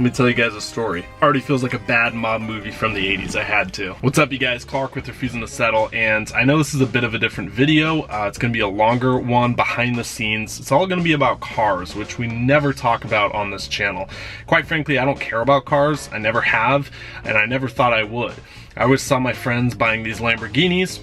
Let me tell you guys a story. Already feels like a bad mob movie from the 80s. I had to. What's up, you guys? Clark with Refusing to Settle, and I know this is a bit of a different video. It's going to be a longer one, behind the scenes. It's all going to be about cars, which we never talk about on this channel. Quite frankly, I don't care about cars. I never have, and I never thought I would. I always saw my friends buying these Lamborghinis,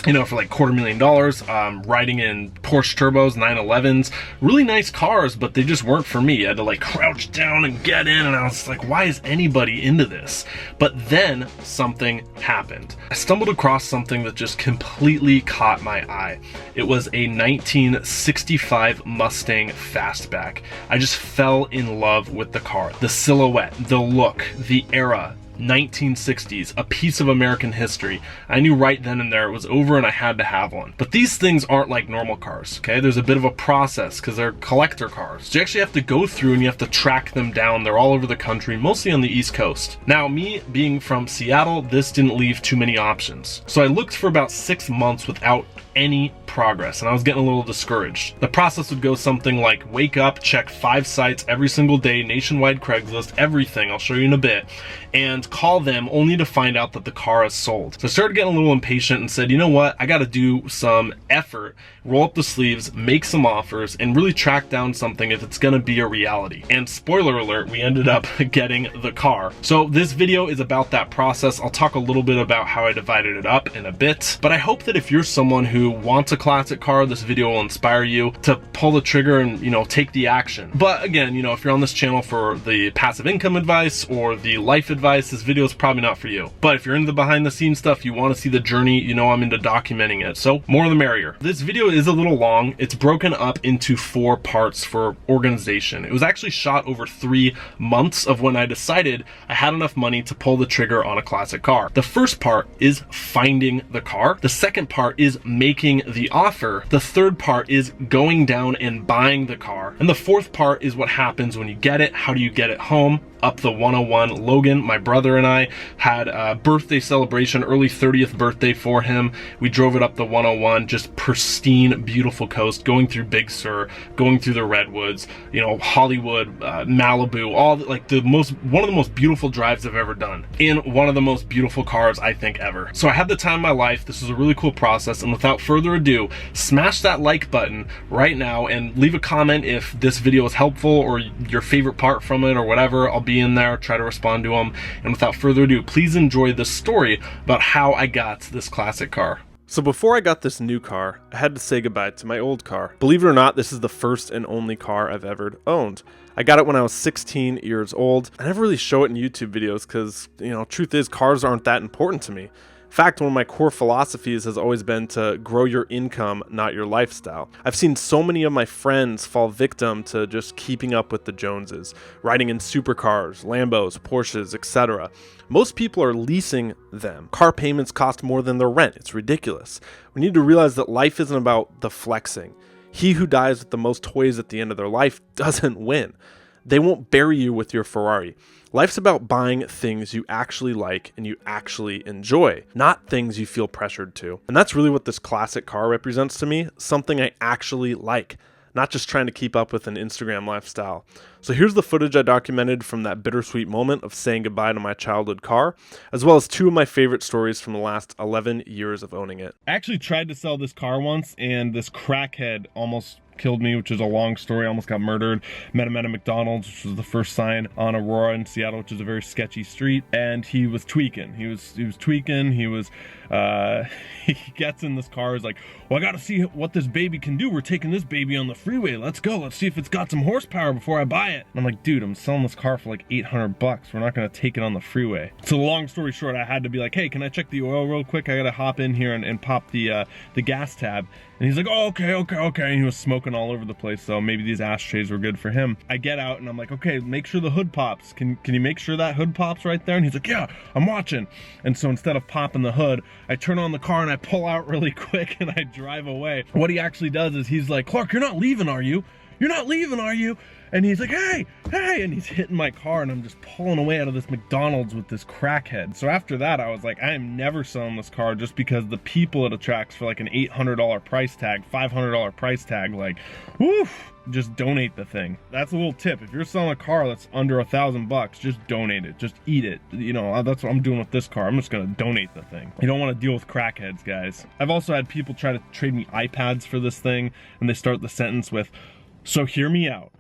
you know, for like $250,000, riding in Porsche turbos, 911s, really nice cars, but they just weren't for me. I had to like crouch down and get in, and I was like, why is anybody into this? But then something happened. I stumbled across something that just completely caught my eye. It was a 1965 Mustang Fastback. I just fell in love with the car. The silhouette, the look, the era. 1960s, a piece of American history. I knew right then and there it was over and I had to have one. But these things aren't like normal cars, okay? There's a bit of a process because they're collector cars. So you actually have to go through and you have to track them down. They're all over the country, mostly on the East Coast. Now, me being from Seattle, this didn't leave too many options. So I looked for about 6 months without any progress, and I was getting a little discouraged. The process would go something like wake up, check 5 sites every single day, nationwide Craigslist, everything, I'll show you in a bit, and call them only to find out that the car is sold. So I started getting a little impatient and said, you know what, I gotta do some effort, roll up the sleeves, make some offers, and really track down something if it's gonna be a reality. And spoiler alert, we ended up getting the car. So this video is about that process. I'll talk a little bit about how I divided it up in a bit, but I hope that if you're someone who wants a classic car, this video will inspire you to pull the trigger and, you know, take the action. But again, you know, if you're on this channel for the passive income advice or the life advice, this video is probably not for you. But if you're into the behind the scenes stuff, you want to see the journey, you know I'm into documenting it. So more the merrier. This video is a little long. It's broken up into 4 parts for organization. It was actually shot over 3 months of when I decided I had enough money to pull the trigger on a classic car. The first part is finding the car. The second part is making the offer. The third part is going down and buying the car. And the fourth part is what happens when you get it. How do you get it home? Up the 101. Logan, my brother, and I had a birthday celebration, early 30th birthday for him. We drove it up the 101, just pristine, beautiful coast, going through Big Sur, going through the redwoods, you know, Hollywood, Malibu, all like one of the most beautiful drives I've ever done in one of the most beautiful cars I think ever. So I had the time of my life. This was a really cool process, and without further ado, smash that like button right now and leave a comment if this video is helpful or your favorite part from it or whatever. I'll be in there, try to respond to them. And without further ado, please enjoy this story about how I got this classic car. So before I got this new car, I had to say goodbye to my old car. Believe it or not, this is the first and only car I've ever owned. I got it when I was 16 years old. I never really show it in YouTube videos because, you know, truth is cars aren't that important to me. In fact, one of my core philosophies has always been to grow your income, not your lifestyle. I've seen so many of my friends fall victim to just keeping up with the Joneses, riding in supercars, Lambos, Porsches, etc. Most people are leasing them. Car payments cost more than their rent. It's ridiculous. We need to realize that life isn't about the flexing. He who dies with the most toys at the end of their life doesn't win. They won't bury you with your Ferrari. Life's about buying things you actually like and you actually enjoy, not things you feel pressured to. And that's really what this classic car represents to me, something I actually like, not just trying to keep up with an Instagram lifestyle. So here's the footage I documented from that bittersweet moment of saying goodbye to my childhood car, as well as 2 of my favorite stories from the last 11 years of owning it. I actually tried to sell this car once, and this crackhead almost killed me, which is a long story. I almost got murdered. Met him at a McDonald's, which was the first sign on Aurora in Seattle, which is a very sketchy street, and he was tweaking. He was tweaking. He was he gets in this car, he's like, well, I gotta see what this baby can do. We're taking this baby on the freeway. Let's go. Let's see if it's got some horsepower before I buy it. And I'm like, dude, I'm selling this car for like $800. We're not gonna take it on the freeway. So long story short, I had to be like, hey, can I check the oil real quick? I gotta hop in here and pop the gas tab. And he's like, oh, okay. And he was smoking all over the place, so maybe these ashtrays were good for him. I get out and I'm like, okay, make sure the hood pops. Can you make sure that hood pops right there? And he's like, yeah, I'm watching. And so instead of popping the hood, I turn on the car and I pull out really quick and I drive away. What he actually does is he's like, Clark, you're not leaving, are you? You're not leaving, are you? And he's like, hey, and he's hitting my car, and I'm just pulling away out of this McDonald's with this crackhead. So after that, I was like, I am never selling this car just because the people it attracts for like an $800 price tag, $500 price tag, like, woof. just donate the thing. That's a little tip. If you're selling a car that's under $1,000, just donate it. Just eat it. You know, that's what I'm doing with this car. I'm just gonna donate the thing. You don't want to deal with crackheads, guys. I've also had people try to trade me iPads for this thing, and they start the sentence with, "So hear me out."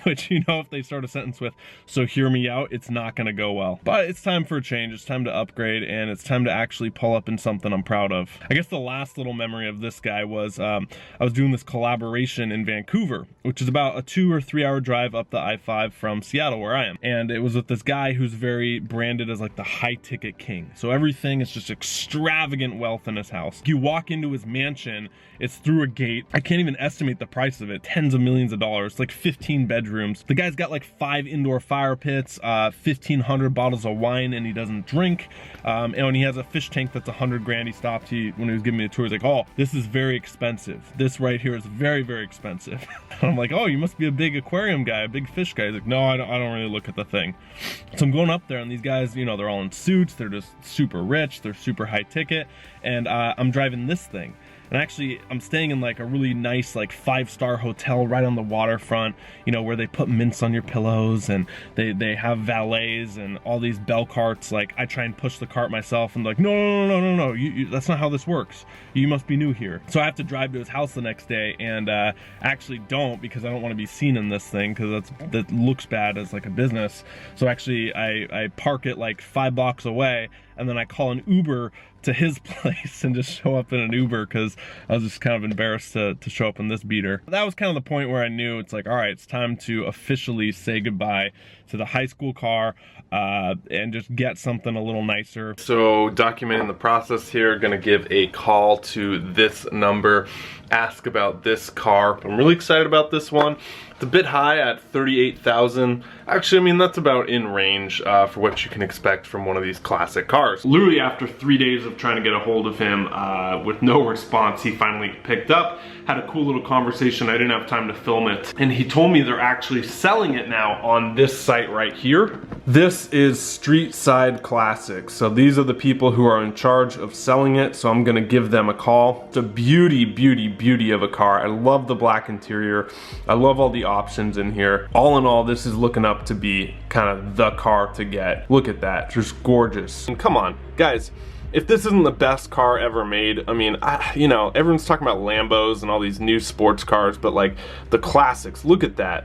Which, you know, if they start a sentence with, "So hear me out," it's not gonna go well. But it's time for a change, it's time to upgrade, and it's time to actually pull up in something I'm proud of. I guess the last little memory of this guy was, I was doing this collaboration in Vancouver, which is about a 2 or 3 hour drive up the I-5 from Seattle, where I am. And it was with this guy who's very branded as like the high ticket king. So everything is just extravagant wealth in his house. You walk into his mansion, it's through a gate. I can't even estimate the price of it. Tens of millions of dollars, like 15 bedrooms. The guy's got like 5 indoor fire pits, 1,500 bottles of wine, and he doesn't drink. And when he has a fish tank that's 100 grand, he stopped, when he was giving me a tour, he's like, "Oh, this is very expensive. This right here is very, very expensive." And I'm like, "Oh, you must be a big aquarium guy, a big fish guy." He's like, "No, I don't really look at the thing." So I'm going up there, and these guys, you know, they're all in suits. They're just super rich. They're super high ticket. And I'm driving this thing. And actually, I'm staying in like a really nice, like 5-star hotel right on the waterfront, you know, where they put mints on your pillows, and they have valets and all these bell carts. Like, I try and push the cart myself, and like, no, that's not how this works. You must be new here. So I have to drive to his house the next day, and actually don't, because I don't want to be seen in this thing, because that looks bad as like a business. So actually, I park it like 5 blocks away, and then I call an Uber to his place and just show up in an Uber, because I was just kind of embarrassed to show up in this beater. That was kind of the point where I knew it's like, all right, it's time to officially say goodbye to the high school car and just get something a little nicer. So documenting the process here, gonna give a call to this number, ask about this car. I'm really excited about this one. It's a bit high at 38,000. Actually, I mean, that's about in range for what you can expect from one of these classic cars. Literally after 3 days of trying to get a hold of him with no response, he finally picked up, had a cool little conversation. I didn't have time to film it. And he told me they're actually selling it now on this site right here. This is Street Side Classics. So these are the people who are in charge of selling it. So I'm gonna give them a call. It's a beauty, beauty, beauty of a car. I love the black interior. I love all the options in here. All in all, this is looking up to be kind of the car to get. Look at that, just gorgeous. And come on, guys, if this isn't the best car ever made, I mean, you know, everyone's talking about Lambos and all these new sports cars, but like the classics, look at that.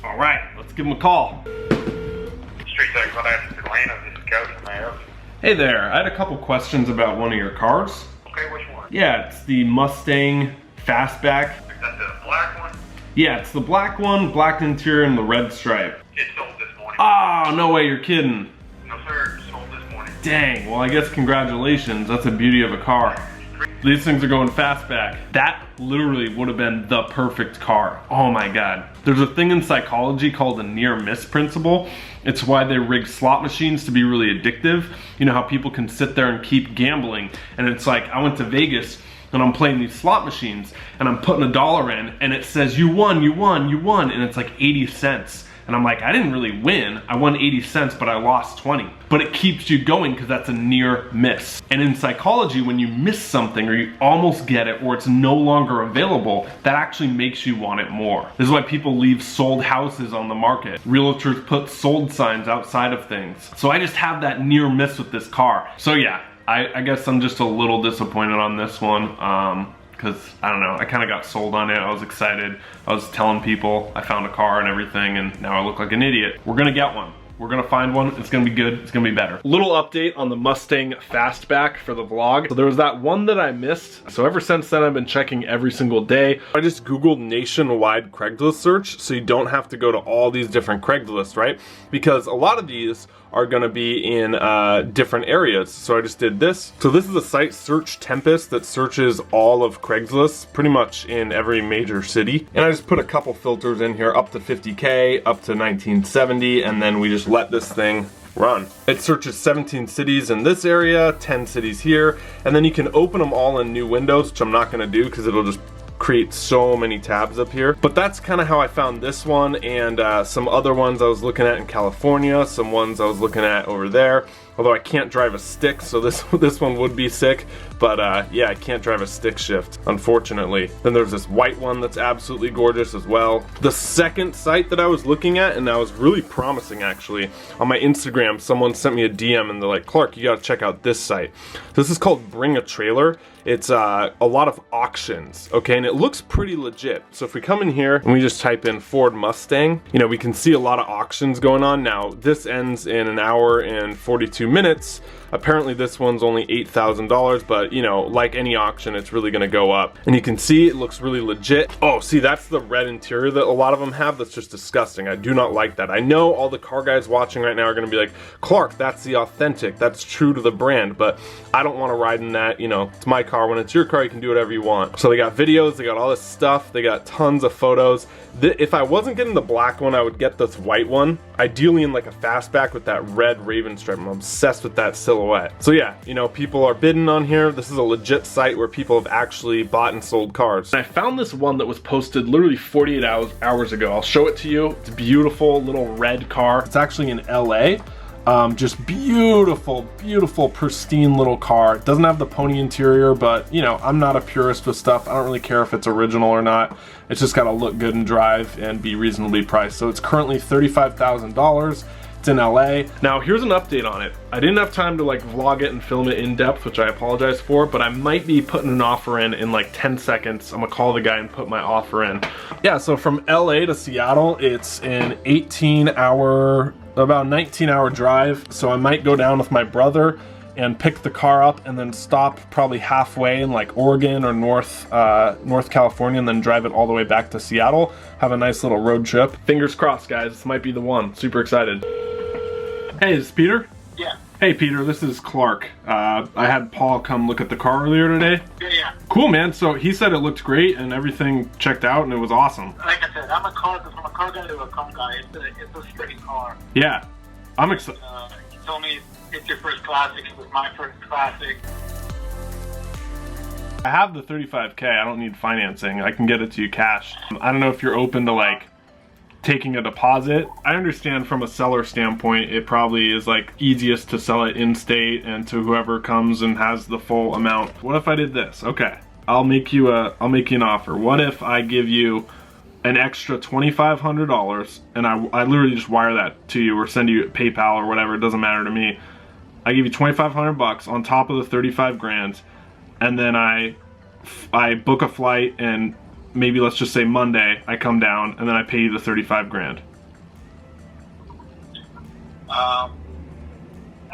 All right, let's give him a call. Street Side Classics Atlanta, this is Coach. Can I help you? Hey there, I had a couple questions about one of your cars. Okay, which one? Yeah, it's the Mustang Fastback. Is that the black one? Yeah, it's the black one, black interior, and the red stripe. It sold this morning. Oh, no way, you're kidding. No sir, it sold this morning. Dang, well I guess congratulations, that's a beauty of a car. These things are going fastback. That literally would have been the perfect car. Oh my God. There's a thing in psychology called the near miss principle. It's why they rig slot machines to be really addictive. You know how people can sit there and keep gambling, and it's like, I went to Vegas and I'm playing these slot machines and I'm putting $1 in and it says you won, you won, you won, and it's like 80 cents. And I'm like, I didn't really win. I won 80 cents, but I lost 20. But it keeps you going because that's a near miss. And in psychology, when you miss something or you almost get it or it's no longer available, that actually makes you want it more. This is why people leave sold houses on the market. Realtors put sold signs outside of things. So I just have that near miss with this car. So yeah, I guess I'm just a little disappointed on this one. Because, I don't know, I kind of got sold on it. I was excited. I was telling people I found a car and everything, and now I look like an idiot. We're gonna get one. We're gonna find one. It's gonna be good. It's gonna be better. Little update on the Mustang Fastback for the vlog. So there was that one that I missed. So ever since then, I've been checking every single day. I just Googled nationwide Craigslist search, so you don't have to go to all these different Craigslist, right? Because a lot of these are gonna be in different areas. So I just did this. So this is a site, Search Tempest, that searches all of Craigslist pretty much in every major city. And I just put a couple filters in here, up to 50K, up to 1970, and then we just let this thing run. It searches 17 cities in this area, 10 cities here, and then you can open them all in new windows, which I'm not gonna do because it'll just create so many tabs up here. But that's kind of how I found this one and some other ones I was looking at in California, some ones I was looking at over there. Although I can't drive a stick, so this one would be sick. But yeah, I can't drive a stick shift, unfortunately. Then there's this white one that's absolutely gorgeous as well. The second site that I was looking at, and that was really promising actually, on my Instagram, someone sent me a DM and they're like, Clark, you gotta check out this site. This is called Bring a Trailer. It's a lot of auctions, okay, and it looks pretty legit. So if we come in here and we just type in Ford Mustang, you know, we can see a lot of auctions going on. Now, this ends in an hour and 42 minutes. Apparently this one's only $8,000, but you know, like any auction, it's really gonna go up. And you can see it looks really legit. Oh, see, that's the red interior that a lot of them have. That's just disgusting. I do not like that. I know all the car guys watching right now are gonna be like, Clark, that's the authentic, that's true to the brand, but I don't wanna ride in that. You know, it's my car. When it's your car, you can do whatever you want. So they got videos, they got all this stuff, they got tons of photos. If I wasn't getting the black one, I would get this white one, ideally in like a fastback with that red raven stripe. I'm obsessed with that silhouette. So yeah, you know, people are bidding on here. This is a legit site where people have actually bought and sold cars. And I found this one that was posted literally 48 hours ago. I'll show it to you. It's a beautiful little red car. It's actually in LA. Just beautiful, beautiful, pristine little car. It doesn't have the pony interior, but you know, I'm not a purist with stuff. I don't really care if it's original or not. It's just gotta look good and drive and be reasonably priced. So it's currently $35,000. It's in LA. Now here's an update on it. I didn't have time to like vlog it and film it in depth, which I apologize for, but I might be putting an offer in like 10 seconds. I'm gonna call the guy and put my offer in. Yeah, so from LA to Seattle, it's an 18-hour, about 19-hour drive. So I might go down with my brother and pick the car up and then stop probably halfway in like Oregon or North California and then drive it all the way back to Seattle. Have a nice little road trip. Fingers crossed, guys. This might be the one. Super excited. Hey, is this Peter? Yeah. Hey Peter, this is Clark. I had Paul come look at the car earlier today. Yeah. Cool, man. So he said it looked great and everything checked out and it was awesome. Like I said, I'm a car guy to a car guy. It's a straight car. Yeah. I'm excited. He told me it's your first classic. It was my first classic. I have the 35K. I don't need financing. I can get it to you cash. I don't know if you're open to like taking a deposit. I understand from a seller standpoint, it probably is like easiest to sell it in state and to whoever comes and has the full amount. What if I did this? Okay, I'll make you an offer. What if I give you an extra $2,500 and I literally just wire that to you or send you PayPal or whatever, it doesn't matter to me. I give you 2,500 bucks on top of the 35 grand, and then I book a flight, and maybe let's just say Monday I come down and then I pay you the 35 grand. I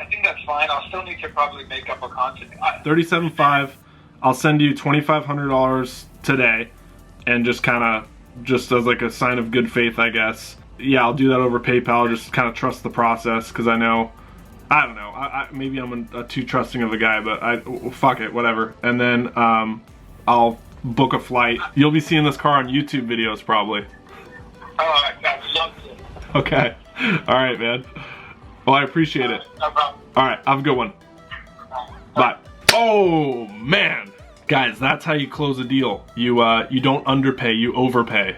think that's fine. I'll still need to probably make up a content. 37.5. I'll send you $2,500 today, and just as like a sign of good faith, I guess. Yeah, I'll do that over PayPal. Just kind of trust the process, because I know, I don't know, maybe I'm too trusting of a guy, but fuck it, whatever. And then I'll book a flight. You'll be seeing this car on YouTube videos probably. Oh, I'd love to. Okay. All right, man. Well, I appreciate it. No problem. All right, have a good one. Bye. Oh man, guys, that's how you close a deal. You don't underpay, you overpay.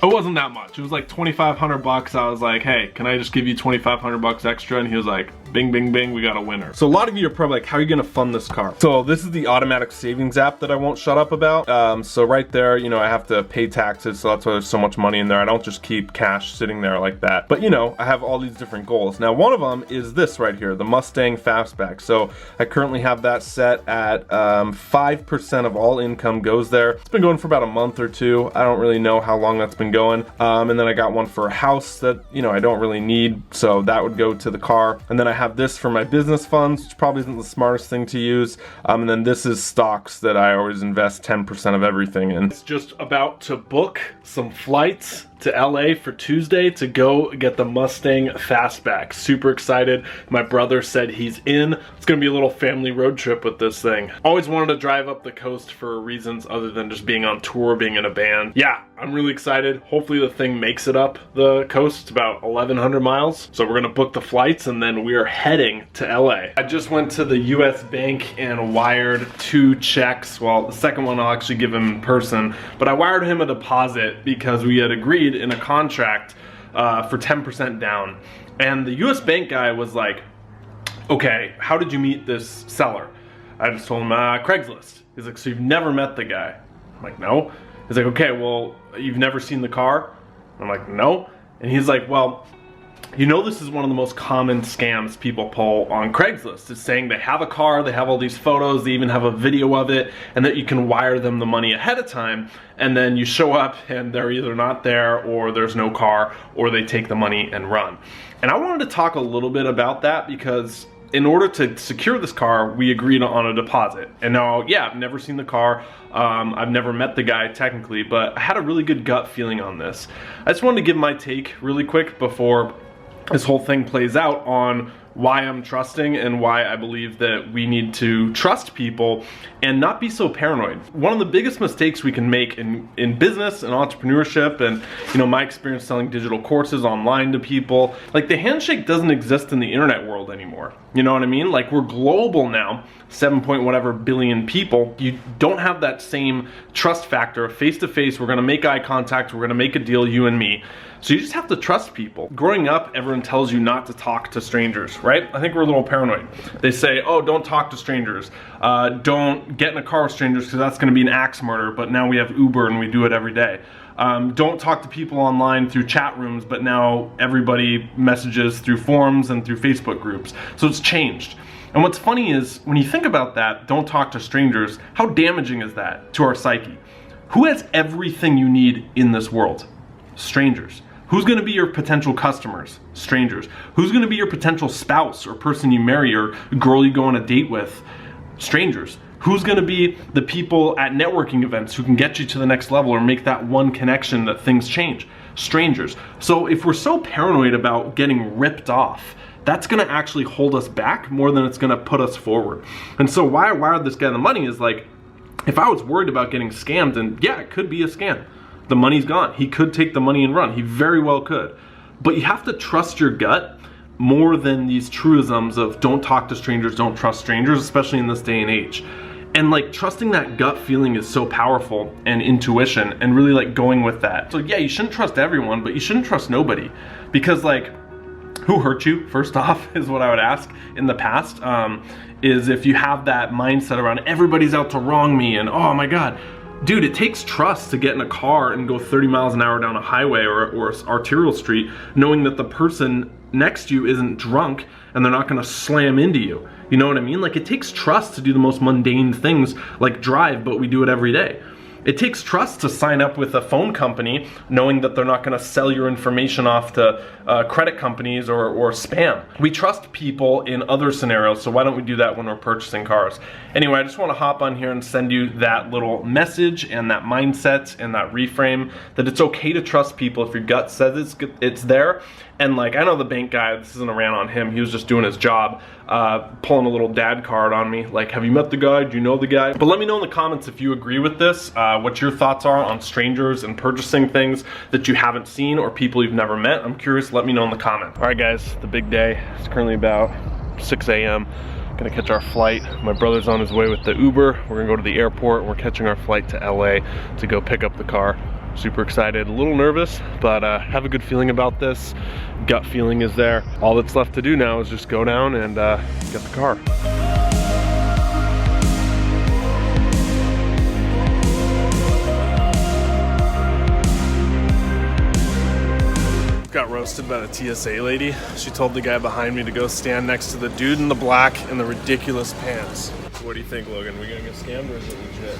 It wasn't that much. It was like 2,500 bucks. I was like, hey, can I just give you 2,500 bucks extra? And he was like, bing, bing, bing, we got a winner. So a lot of you are probably like, how are you gonna fund this car? So this is the automatic savings app that I won't shut up about. So right there, you know, I have to pay taxes, so that's why there's so much money in there. I don't just keep cash sitting there like that. But you know, I have all these different goals. Now, one of them is this right here, the Mustang Fastback. So I currently have that set at 5% of all income goes there. It's been going for about a month or two. I don't really know how long that's been going. And then I got one for a house that, you know, I don't really need, so that would go to the car. And then I have this for my business funds, which probably isn't the smartest thing to use. And then this is stocks that I always invest 10% of everything in. It's just about to book some flights to LA for Tuesday to go get the Mustang Fastback. Super excited. My brother said he's in. It's gonna be a little family road trip with this thing. Always wanted to drive up the coast for reasons other than just being on tour, being in a band. Yeah, I'm really excited. Hopefully the thing makes it up the coast. It's about 1,100 miles. So we're gonna book the flights and then we are heading to LA. I just went to the US bank and wired 2 checks. Well, the second one I'll actually give him in person, but I wired him a deposit because we had agreed in a contract for 10% down. And the US bank guy was like, okay, how did you meet this seller? I just told him, Craigslist. He's like, so you've never met the guy? I'm like, no. He's like, okay, well, you've never seen the car? I'm like, no. And he's like, well, you know, this is one of the most common scams people pull on Craigslist. It's saying they have a car, they have all these photos, they even have a video of it, and that you can wire them the money ahead of time, and then you show up and they're either not there, or there's no car, or they take the money and run. And I wanted to talk a little bit about that because in order to secure this car, we agreed on a deposit. And now, yeah, I've never seen the car. I've never met the guy technically, but I had a really good gut feeling on this. I just wanted to give my take really quick before this whole thing plays out on why I'm trusting and why I believe that we need to trust people and not be so paranoid. One of the biggest mistakes we can make in business and entrepreneurship, and you know, my experience selling digital courses online to people, like the handshake doesn't exist in the internet world anymore. You know what I mean? Like, we're global now, 7 point whatever billion people. You don't have that same trust factor. Face to face, we're gonna make eye contact, we're gonna make a deal, you and me. So you just have to trust people. Growing up, everyone tells you not to talk to strangers, right? I think we're a little paranoid. They say, oh, don't talk to strangers. Don't get in a car with strangers because that's gonna be an axe murder, but now we have Uber and we do it every day. Don't talk to people online through chat rooms, but now everybody messages through forums and through Facebook groups. So it's changed. And what's funny is, when you think about that, don't talk to strangers, how damaging is that to our psyche? Who has everything you need in this world? Strangers. Who's gonna be your potential customers? Strangers. Who's gonna be your potential spouse or person you marry or girl you go on a date with? Strangers. Who's gonna be the people at networking events who can get you to the next level or make that one connection that things change? Strangers. So if we're so paranoid about getting ripped off, that's gonna actually hold us back more than it's gonna put us forward. And so why I wired this guy the money is like, if I was worried about getting scammed, and yeah, it could be a scam. The money's gone. He could take the money and run. He very well could. But you have to trust your gut more than these truisms of don't talk to strangers, don't trust strangers, especially in this day and age. And like, trusting that gut feeling is so powerful, and intuition, and really like going with that. So yeah, you shouldn't trust everyone, but you shouldn't trust nobody. Because like, who hurt you, first off, is what I would ask in the past. Is if you have that mindset around everybody's out to wrong me and oh my God. Dude, it takes trust to get in a car and go 30 miles an hour down a highway or arterial street, knowing that the person next to you isn't drunk and they're not gonna slam into you. You know what I mean? Like, it takes trust to do the most mundane things like drive, but we do it every day. It takes trust to sign up with a phone company knowing that they're not gonna sell your information off to credit companies or spam. We trust people in other scenarios, so why don't we do that when we're purchasing cars? Anyway, I just wanna hop on here and send you that little message and that mindset and that reframe that it's okay to trust people if your gut says it's there. And like, I know the bank guy, this isn't a rant on him, he was just doing his job, pulling a little dad card on me, like, have you met the guy, do you know the guy? But let me know in the comments if you agree with this, what your thoughts are on strangers and purchasing things that you haven't seen or people you've never met. I'm curious, let me know in the comments. All right guys, the big day, it's currently about 6 a.m. Gonna catch our flight. My brother's on his way with the Uber. We're gonna go to the airport. We're catching our flight to LA to go pick up the car. Super excited, a little nervous, but have a good feeling about this. Gut feeling is there. All that's left to do now is just go down and get the car. Got roasted by the TSA lady. She told the guy behind me to go stand next to the dude in the black and the ridiculous pants. What do you think, Logan? We gonna get scammed or is it legit?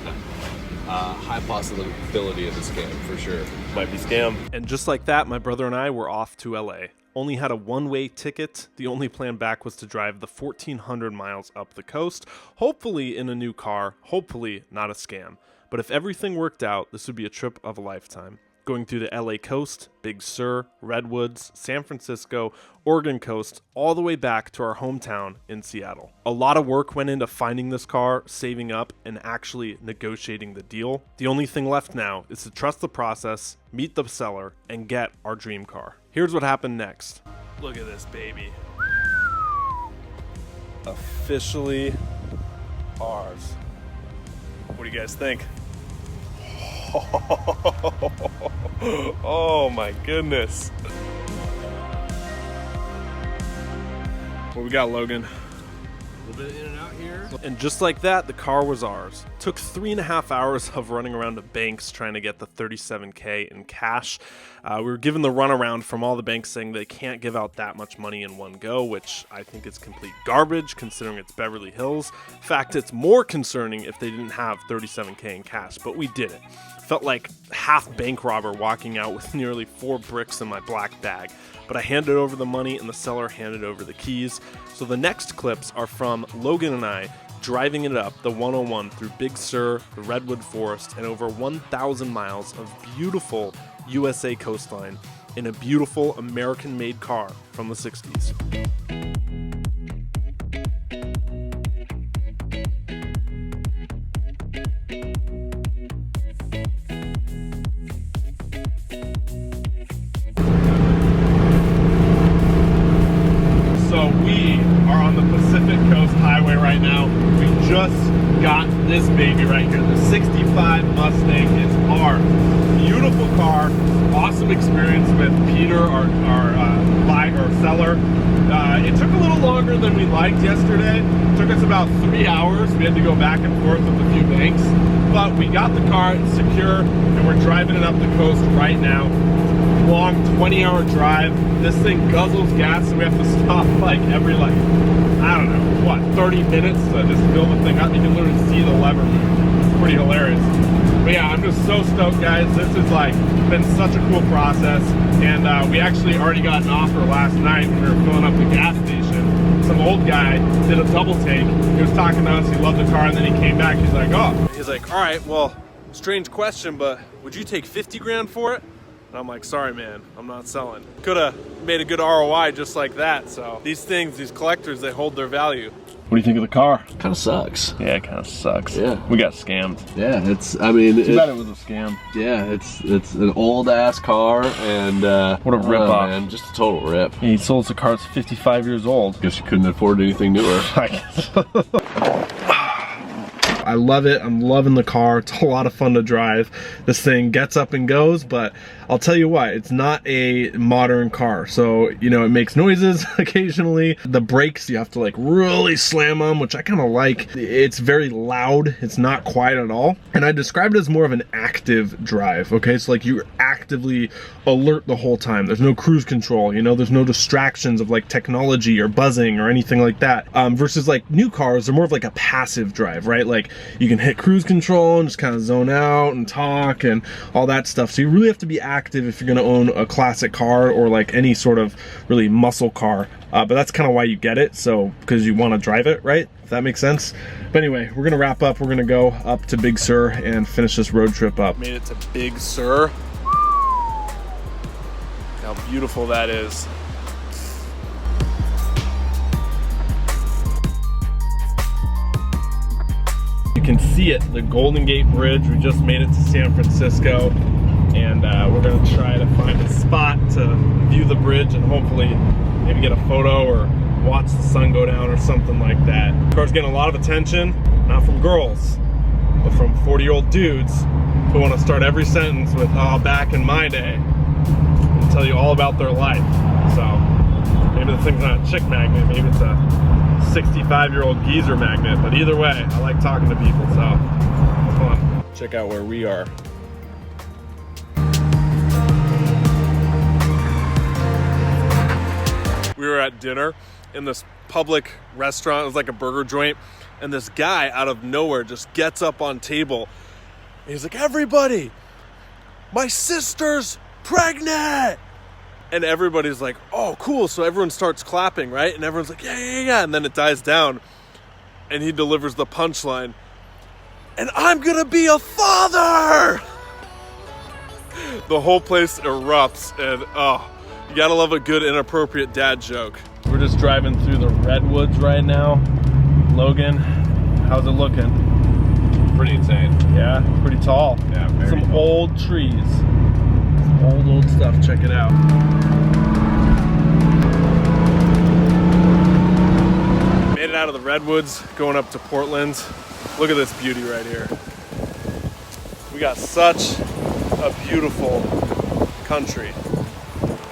High possibility of a scam, for sure. Might be scam. And just like that, my brother and I were off to LA. Only had a one-way ticket. The only plan back was to drive the 1,400 miles up the coast, hopefully in a new car, hopefully not a scam. But if everything worked out, this would be a trip of a lifetime. Going through the LA coast, Big Sur, Redwoods, San Francisco, Oregon coast, all the way back to our hometown in Seattle. A lot of work went into finding this car, saving up, and actually negotiating the deal. The only thing left now is to trust the process, meet the seller, and get our dream car. Here's what happened next. Look at this baby. Officially ours. What do you guys think? Oh my goodness. What we got, Logan? little bit in and out here. And just like that, the car was ours. Took 3.5 hours of running around to banks trying to get the $37K in cash. We were given the runaround from all the banks saying they can't give out that much money in one go, which I think is complete garbage considering it's Beverly Hills. In fact, it's more concerning if they didn't have $37K in cash, but we did it. Felt like half bank robber walking out with nearly 4 bricks in my black bag. But I handed over the money and the seller handed over the keys. So the next clips are from Logan and I driving it up the 101 through Big Sur, the Redwood Forest, and over 1,000 miles of beautiful USA coastline in a beautiful American-made car from the 60s. So we are on the Pacific Coast Highway right now. We just got this baby right here, the 65 Mustang. It's ours. Beautiful car, awesome experience with Peter, our seller. It took a little longer than we liked yesterday. It took us about 3 hours. We had to go back and forth with a few banks, but we got the car, it's secure, and we're driving it up the coast right now. Long 20-hour drive. This thing guzzles gas, so we have to stop like every I don't know, what, 30 minutes to just fill the thing up. You can literally see the lever move. It's pretty hilarious. But yeah, I'm just so stoked, guys. This has been such a cool process, and we actually already got an offer last night when we were filling up the gas station. Some old guy did a double take. He was talking to us, he loved the car, and then he came back, he's like, all right, well, strange question, but would you take 50 grand for it? And I'm like, sorry, man, I'm not selling. Could have made a good ROI just like that. So these things, these collectors, they hold their value. What do you think of the car? Kind of sucks. Yeah, it kind of sucks. Yeah. We got scammed. Yeah, it's, I mean... Too bad it was a scam. Yeah, it's an old-ass car, and... what a rip-off. Man, just a total rip. Yeah, he sold us a car that's 55 years old. Guess you couldn't afford anything newer. I guess. I love it. I'm loving the car. It's a lot of fun to drive. This thing gets up and goes, but I'll tell you what, it's not a modern car. So, you know, it makes noises occasionally. The brakes, you have to like really slam them, which I kind of like. It's very loud. It's not quiet at all. And I describe it as more of an active drive, okay? So like you're actively alert the whole time. There's no cruise control, you know, there's no distractions of like technology or buzzing or anything like that. Versus like new cars, they're more of like a passive drive, right? Like you can hit cruise control and just kind of zone out and talk and all that stuff. So you really have to be active if you're going to own a classic car or like any sort of really muscle car. But that's kind of why you get it. So because you want to drive it, right? If that makes sense. But anyway, we're going to wrap up. We're going to go up to Big Sur and finish this road trip up. Made it to Big Sur. How beautiful that is. You can see it, the Golden Gate Bridge. We just made it to San Francisco, and we're gonna try to find a spot to view the bridge and hopefully maybe get a photo or watch the sun go down or something like that. The car's getting a lot of attention, not from girls, but from 40-year-old dudes who want to start every sentence with, oh, back in my day, and tell you all about their life. So maybe the thing's not a chick magnet, maybe it's a 65-year-old geezer magnet, but either way, I like talking to people, so come on, check out where we are. We were at dinner in this public restaurant. It was like a burger joint, and this guy out of nowhere just gets up on table. And he's like, everybody, my sister's pregnant! And everybody's like, oh, cool. So everyone starts clapping, right? And everyone's like, yeah. And then it dies down. And he delivers the punchline. And I'm going to be a father! The whole place erupts. And, oh, you got to love a good inappropriate dad joke. We're just driving through the redwoods right now. Logan, how's it looking? Pretty insane. Yeah, pretty tall. Yeah, very Some tall. old trees. Old stuff, check it out. Made it out of the redwoods, going up to Portland. Look at this beauty right here. We got such a beautiful country.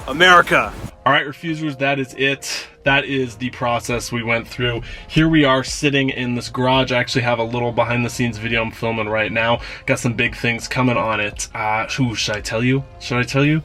America. All right, refusers, that is it. That is the process we went through. Here we are sitting in this garage. I actually have a little behind the scenes video I'm filming right now. Got some big things coming on it. Should I tell you? Should I tell you?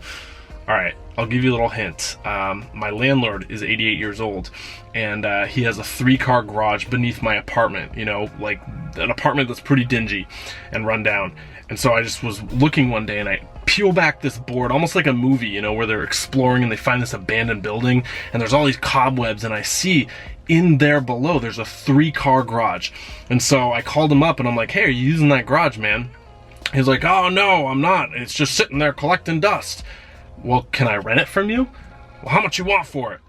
All right, I'll give you a little hint. My landlord is 88 years old, and he has a 3-car garage beneath my apartment, you know, like an apartment that's pretty dingy and run down. And so I just was looking one day and I peel back this board, almost like a movie, you know, where they're exploring and they find this abandoned building and there's all these cobwebs, and I see in there below there's a 3-car garage. And so I called him up and I'm like, hey, are you using that garage, man? He's like, oh no, I'm not. It's just sitting there collecting dust. Well, can I rent it from you? Well, how much you want for it?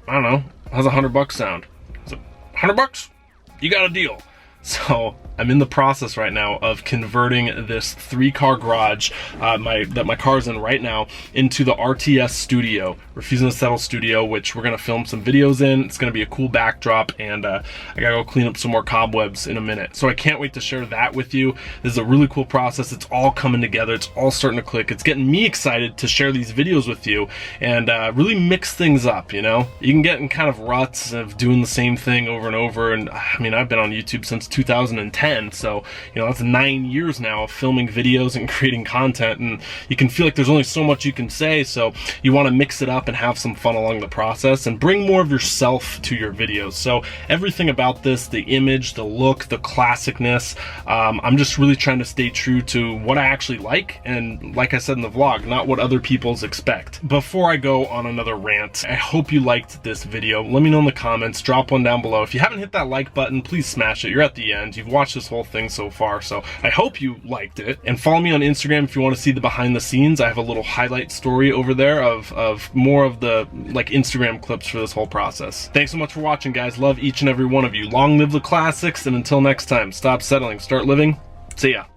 I don't know. How's $100 sound? Is it $100? You got a deal. So I'm in the process right now of converting this 3-car garage that my car's in right now into the RTS studio, Refusing to Settle studio, which we're gonna film some videos in. It's gonna be a cool backdrop, and I gotta go clean up some more cobwebs in a minute. So I can't wait to share that with you. This is a really cool process. It's all coming together. It's all starting to click. It's getting me excited to share these videos with you and really mix things up, you know? You can get in kind of ruts of doing the same thing over and over, and I mean, I've been on YouTube since 2010, so you know, that's 9 years now of filming videos and creating content, and you can feel like there's only so much you can say, so you want to mix it up and have some fun along the process and bring more of yourself to your videos. So everything about this, the image, the look, the classicness, I'm just really trying to stay true to what I actually like, and like I said in the vlog, not what other people's expect. Before I go on another rant, I hope you liked this video. Let me know in the comments, drop one down below. If you haven't hit that like button, please smash it. You're at the end. You've watched this whole thing so far, so I hope you liked it. And follow me on Instagram if you want to see the behind the scenes. I have a little highlight story over there of more of the like Instagram clips for this whole process. Thanks so much for watching, guys. Love each and every one of you. Long live the classics, and until next time, stop settling, start living. See ya.